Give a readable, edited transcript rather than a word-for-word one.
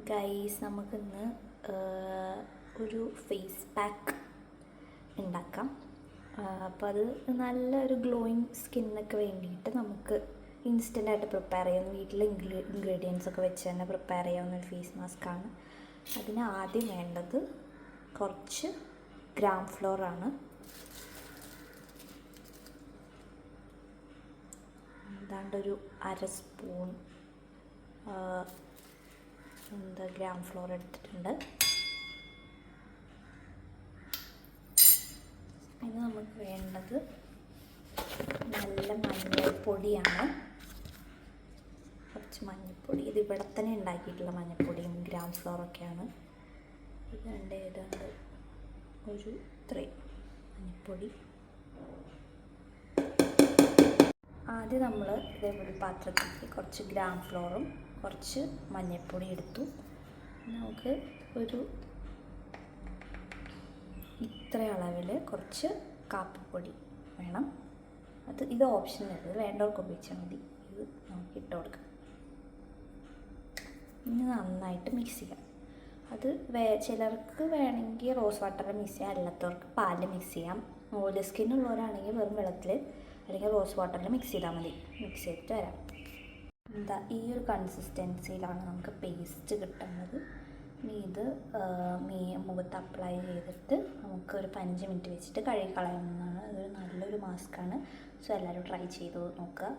Guys, നമുക്കിന്ന് ഒരു face pack ഉണ്ടാക്കാം. അപ്പോൾ അത് നല്ലൊരു ഗ്ലോയിങ് സ്കിന്നൊക്കെ വേണ്ടിയിട്ട് നമുക്ക് ഇൻസ്റ്റൻ്റായിട്ട് പ്രിപ്പയർ ചെയ്യാവുന്ന വീട്ടിലെ ഇൻഗ്രീഡിയൻസ് ഒക്കെ വെച്ച് തന്നെ പ്രിപ്പയർ ചെയ്യാവുന്ന ഒരു ഫേസ് മാസ്കാണ്. അതിന് ആദ്യം വേണ്ടത് കുറച്ച് ഗ്രാം ഫ്ലോറാണ്. ഏതാണ്ടൊരു 1/2 സ്പൂൺ ഗ്രാം ഫ്ലോർ എടുത്തിട്ടുണ്ട്. ഇനി നമുക്ക് വേണ്ടത് നല്ല മഞ്ഞൾപ്പൊടിയാണ്. കുറച്ച് മഞ്ഞൾപ്പൊടി, ഇത് ഇവിടെ തന്നെ ഉണ്ടാക്കിയിട്ടുള്ള മഞ്ഞൾപ്പൊടിയും ഗ്രാം ഫ്ലോറൊക്കെയാണ്. ഏതാണ്ട് ഒരു ഇത്രയും മഞ്ഞൾപ്പൊടി. ആദ്യം നമ്മൾ ഇതേപോലെ പാത്രത്തിലേക്ക് കുറച്ച് ഗ്രാം ഫ്ലോറും കുറച്ച് മഞ്ഞൾപ്പൊടി എടുത്തു. നമുക്ക് ഒരു ഇത്ര അളവിൽ കുറച്ച് കാപ്പിപ്പൊടി വേണം. ഇത് ഓപ്ഷനൽ, ഇത് വേണ്ടവർക്ക് ഉപയോഗിച്ചാൽ മതി. ഇത് നമുക്ക് ഇട്ട് കൊടുക്കാം. ഇനി നന്നായിട്ട് മിക്സ് ചെയ്യാം. അത് ചിലർക്ക് വേണമെങ്കിൽ റോസ് വാട്ടറിൽ മിക്സ് ചെയ്യാം, അല്ലാത്തവർക്ക് പാലിൽ മിക്സ് ചെയ്യാം. ഓയിലി സ്കിന്നുള്ളവരാണെങ്കിൽ വെറും വെള്ളത്തിൽ അല്ലെങ്കിൽ റോസ് വാട്ടറിൽ മിക്സ് ചെയ്താൽ മതി. മിക്സ് ചെയ്തിട്ട് വരാം. ഈ ഒരു കൺസിസ്റ്റൻസിയിലാണ് നമുക്ക് പേസ്റ്റ് കിട്ടുന്നത്. ഇനി ഇത് മുഖത്ത് അപ്ലൈ ചെയ്തിട്ട് നമുക്ക് ഒരു 5 മിനിറ്റ് വെച്ചിട്ട് കഴുകി കളയുന്നതാണ്. ഇതൊരു നല്ലൊരു മാസ്കാണ്. സോ എല്ലാവരും ട്രൈ ചെയ്ത് നോക്കുക.